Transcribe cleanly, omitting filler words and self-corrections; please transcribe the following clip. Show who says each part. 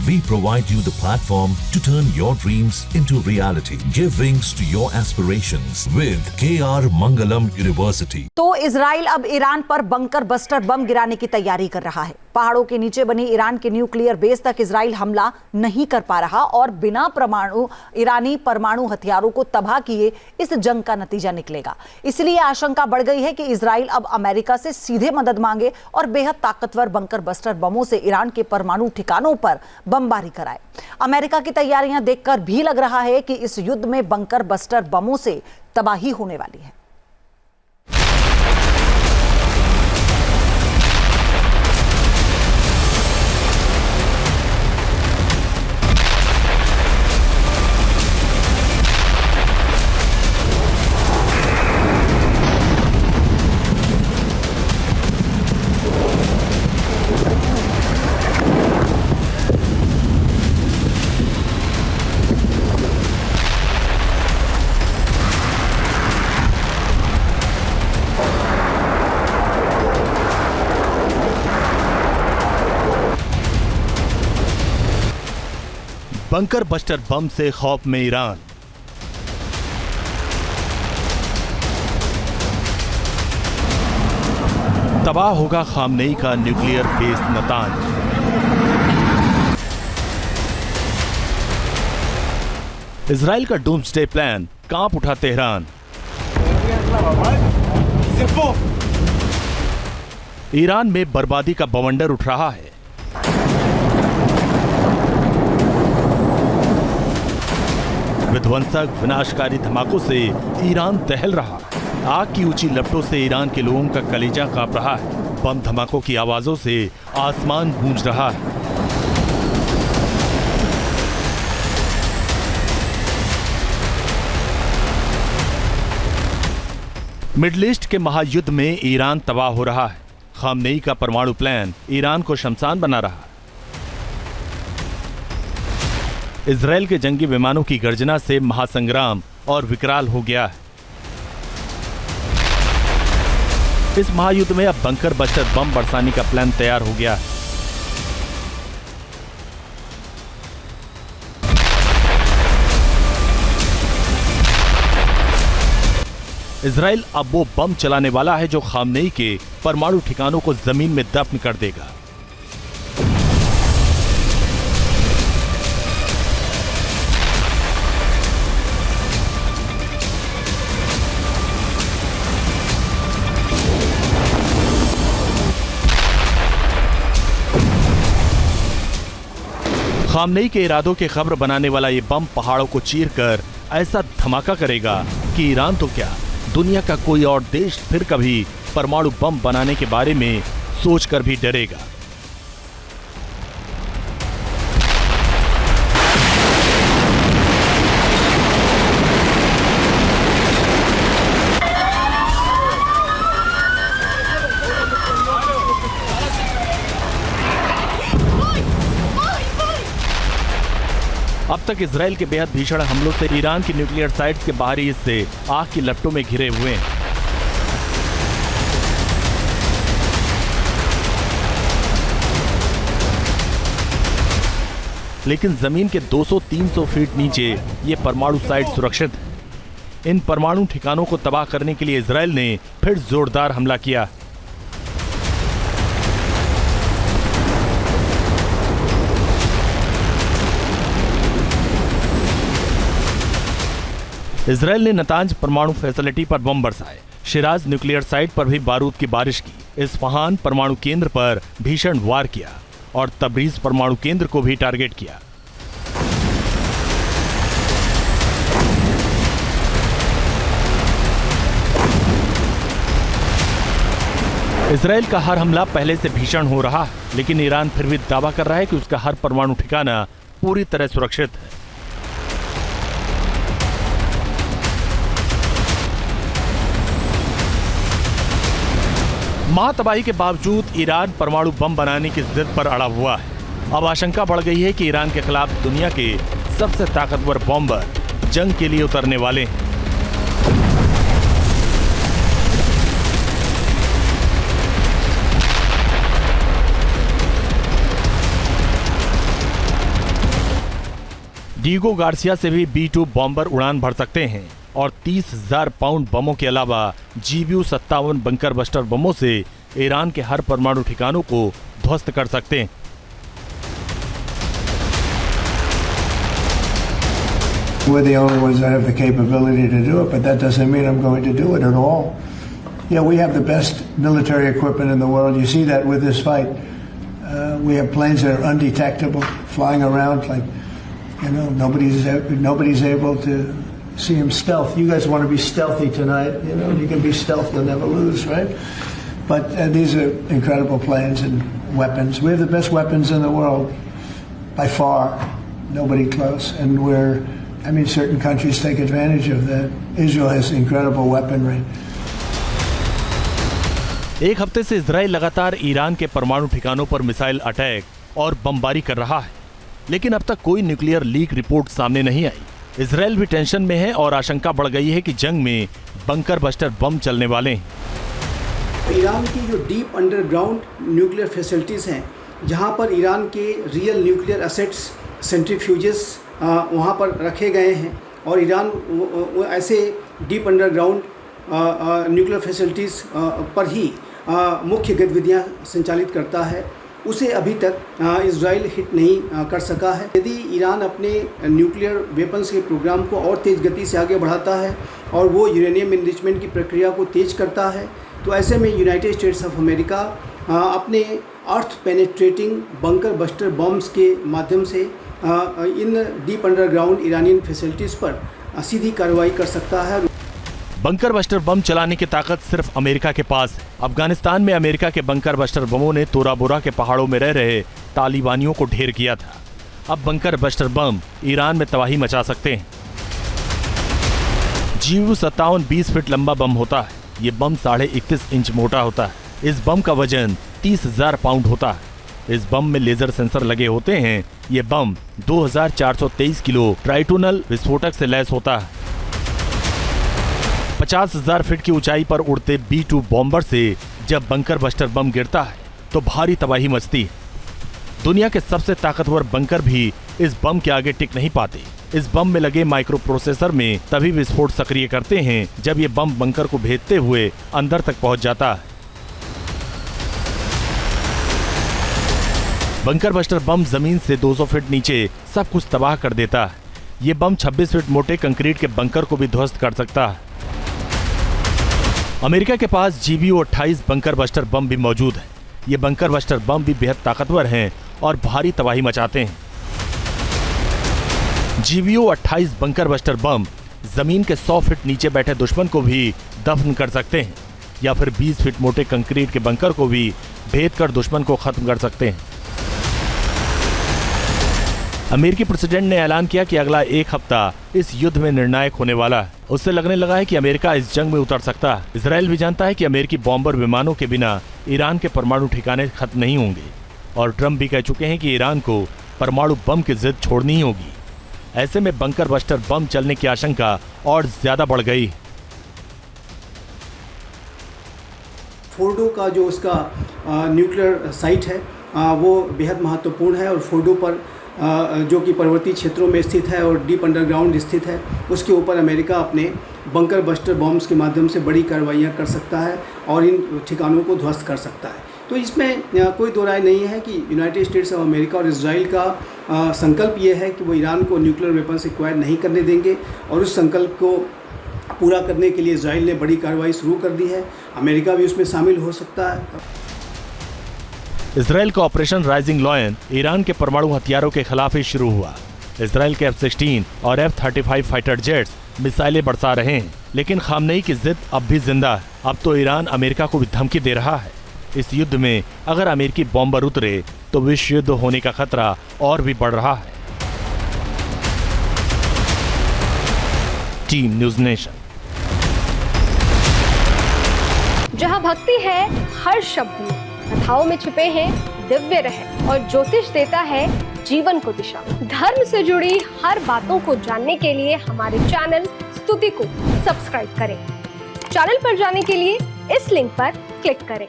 Speaker 1: We provide you the platform to turn your dreams into reality. Give wings to your aspirations with KR Mangalam University.
Speaker 2: तो Israel अब Iran पर bunker buster bomb गिराने की तैयारी कर रहा है। पहाड़ों के नीचे बनी ईरान के न्यूक्लियर बेस तक इजराइल हमला नहीं कर पा रहा और बिना ईरानी परमाणु हथियारों को तबाह किए इस जंग का नतीजा निकलेगा। इसलिए आशंका बढ़ गई है कि इजराइल अब अमेरिका से सीधे मदद मांगे और बेहद ताकतवर बंकर बस्टर बमों से ईरान के परमाणु ठिकानों पर बमबारी कराए। अमेरिका की तैयारियां देखकर भी लग रहा है कि इस युद्ध में बंकर बस्टर बमों से तबाही होने वाली है।
Speaker 3: बंकर बस्टर बम से खौफ में ईरान। तबाह होगा खामनेई का न्यूक्लियर बेस नतांज। इजराइल का डूम्सडे प्लान, कांप उठा तेहरान। ईरान में बर्बादी का बवंडर उठ रहा है। विध्वंसक विनाशकारी धमाकों से ईरान दहल रहा। आग की ऊंची लपटों से ईरान के लोगों का कलेजा कांप रहा है। बम धमाकों की आवाजों से आसमान गूंज रहा है। मिडिल ईस्ट के महायुद्ध में ईरान तबाह हो रहा है। खामनेई का परमाणु प्लान ईरान को शमशान बना रहा है। इजराइल के जंगी विमानों की गर्जना से महासंग्राम और विकराल हो गया है। इस महायुद्ध में अब बंकर बस्टर बम बरसाने का प्लान तैयार हो गया है। इजराइल अब वो बम चलाने वाला है जो खामनेई के परमाणु ठिकानों को जमीन में दफन कर देगा। खामनेई के इरादों के खबर बनाने वाला ये बम पहाड़ों को चीरकर ऐसा धमाका करेगा कि ईरान तो क्या, दुनिया का कोई और देश फिर कभी परमाणु बम बनाने के बारे में सोचकर भी डरेगा। अब तक इजराइल के बेहद भीषण हमलों से ईरान की न्यूक्लियर साइट्स के बाहरी हिस्से आग की लपटों में घिरे हुए हैं। लेकिन जमीन के 200-300 फीट नीचे ये परमाणु साइट सुरक्षित है। इन परमाणु ठिकानों को तबाह करने के लिए इजराइल ने फिर जोरदार हमला किया। इजराइल ने नतांज परमाणु फैसिलिटी पर बम बरसाए। शिराज न्यूक्लियर साइट पर भी बारूद की बारिश की। इस्फहान परमाणु केंद्र पर भीषण वार किया और तबरीज परमाणु केंद्र को भी टारगेट किया। इजराइल का हर हमला पहले से भीषण हो रहा है, लेकिन ईरान फिर भी दावा कर रहा है कि उसका हर परमाणु ठिकाना पूरी तरह सुरक्षित है। महातबाही के बावजूद ईरान परमाणु बम बनाने की जिद पर अड़ा हुआ है। अब आशंका बढ़ गई है कि ईरान के खिलाफ दुनिया के सबसे ताकतवर बॉम्बर जंग के लिए उतरने वाले हैं। डीगो गार्सिया से भी B-2 बॉम्बर उड़ान भर सकते हैं और 30,000 पाउंड बमों के अलावा GBU-57 बंकर बस्टर बमों से ईरान के हर परमाणु ठिकानों को ध्वस्त कर सकते हैं।
Speaker 4: We're the only ones that have the capability to do it, but that doesn't mean I'm going to do it at all. Yeah, we have the best military equipment in the world. You see that with this fight. We have planes that are undetectable, flying around like, nobody's able to see them stealth. You guys want to be stealthy tonight. You can be stealth, you'll never lose, right? But these are incredible planes and weapons. We have the best weapons in the world, by far. Nobody close. And certain countries take advantage of that. Israel has incredible weaponry.
Speaker 3: एक हफ्ते से Israel लगातार Iran के परमाणु ठिकानों पर missile attack और बमबारी कर रहा है, लेकिन अब तक कोई न्यूक्लियर लीक रिपोर्ट सामने नहीं आई। इजराइल भी टेंशन में है और आशंका बढ़ गई है कि जंग में बंकर बस्टर बम चलने वाले हैं।
Speaker 5: ईरान की जो डीप अंडरग्राउंड न्यूक्लियर फैसिलिटीज हैं, जहां पर ईरान के रियल न्यूक्लियर एसेट्स, सेंट्रीफ्यूजेस वहां पर रखे गए हैं और ईरान ऐसे डीप अंडरग्राउंड न्यूक्लियर फैसिलिटीज़ पर ही मुख्य गतिविधियां संचालित करता है, उसे अभी तक इजराइल हिट नहीं कर सका है। यदि ईरान अपने न्यूक्लियर वेपन्स के प्रोग्राम को और तेज़ गति से आगे बढ़ाता है और वो यूरेनियम इनरिचमेंट की प्रक्रिया को तेज करता है, तो ऐसे में यूनाइटेड स्टेट्स ऑफ अमेरिका अपने अर्थ पेनेट्रेटिंग बंकर बस्टर बम्स के माध्यम से इन डीप अंडरग्राउंड ईरानियन फैसिलिटीज़ पर सीधी कार्रवाई कर सकता है।
Speaker 3: बंकर बस्टर बम चलाने की ताकत सिर्फ अमेरिका के पास है। अफगानिस्तान में अमेरिका के बंकर बस्टर बमों ने तोरा बोरा के पहाड़ों में रह रहे तालिबानियों को ढेर किया था। अब बंकर बस्टर बम ईरान में तबाही मचा सकते हैं। GBU-57 20 फीट लंबा बम होता है। ये बम 31.5 इंच मोटा होता है। इस बम का वजन 30,000 पाउंड होता है। इस बम में लेजर सेंसर लगे होते हैं। ये बम 2423 किलो ट्राइटोनल विस्फोटक से लैस होता है। 50,000 फीट की ऊंचाई पर उड़ते B-2 बॉम्बर से जब बंकर बस्टर बम गिरता है तो भारी तबाही मचती है। दुनिया के सबसे ताकतवर बंकर भी इस बम के आगे टिक नहीं पाते। इस बम में लगे माइक्रो प्रोसेसर में तभी विस्फोट सक्रिय करते हैं जब ये बम बंकर को भेदते हुए अंदर तक पहुंच जाता है। बंकर बस्टर बम जमीन से 200 फीट नीचे सब कुछ तबाह कर देता है। ये बम 26 फीट मोटे कंक्रीट के बंकर को भी ध्वस्त कर सकता है। अमेरिका के पास GBU-28 बंकर बस्टर बम भी मौजूद है। ये बंकर बस्टर बम भी बेहद ताकतवर हैं और भारी तबाही मचाते हैं। GBU-28 बंकर बस्टर बम जमीन के 100 फीट नीचे बैठे दुश्मन को भी दफन कर सकते हैं या फिर 20 फीट मोटे कंक्रीट के बंकर को भी भेद कर दुश्मन को खत्म कर सकते हैं। अमेरिकी प्रेसिडेंट ने ऐलान किया कि अगला एक हफ्ता इस युद्ध में निर्णायक होने वाला है। उससे लगने लगा है कि अमेरिका इस जंग में उतर सकता है। इजराइल भी जानता है कि अमेरिकी बॉम्बर विमानों के बिना ईरान के परमाणु ठिकाने खत्म नहीं होंगे और ट्रंप भी कह चुके हैं कि ईरान को परमाणु बम की जिद छोड़नी ही होगी। ऐसे में बंकर बस्टर बम चलने की आशंका और ज्यादा बढ़ गई।
Speaker 5: फोर्डो का जो उसका न्यूक्लियर साइट है वो बेहद महत्वपूर्ण है और फोर्डो पर जो कि पर्वतीय क्षेत्रों में स्थित है और डीप अंडरग्राउंड स्थित है, उसके ऊपर अमेरिका अपने बंकर बस्टर बॉम्ब्स के माध्यम से बड़ी कार्रवाइयाँ कर सकता है और इन ठिकानों को ध्वस्त कर सकता है। तो इसमें कोई दो राय नहीं है कि यूनाइटेड स्टेट्स ऑफ अमेरिका और इजराइल का संकल्प ये है कि वो ईरान को न्यूक्लियर वेपन्स एक्वायर नहीं करने देंगे और उस संकल्प को पूरा करने के लिए इजराइल ने बड़ी कार्रवाई शुरू कर दी है। अमेरिका भी उसमें शामिल हो सकता है।
Speaker 3: इजराइल का ऑपरेशन राइजिंग लॉयन ईरान के परमाणु हथियारों के खिलाफ ही शुरू हुआ। इजराइल के F-16 और F-35 फाइटर जेट्स मिसाइलें बरसा रहे हैं, लेकिन खामनेई की जिद अब भी जिंदा है। अब तो ईरान अमेरिका को भी धमकी दे रहा है। इस युद्ध में अगर अमेरिकी बॉम्बर उतरे तो विश्व युद्ध होने का खतरा और भी बढ़ रहा है। Team news nation.
Speaker 6: जहां भक्ति है हर शब्द में, कथाओं में छुपे हैं दिव्य रहस्य और ज्योतिष देता है जीवन को दिशा। धर्म से जुड़ी हर बातों को जानने के लिए हमारे चैनल स्तुति को सब्सक्राइब करें। चैनल पर जाने के लिए इस लिंक पर क्लिक करें।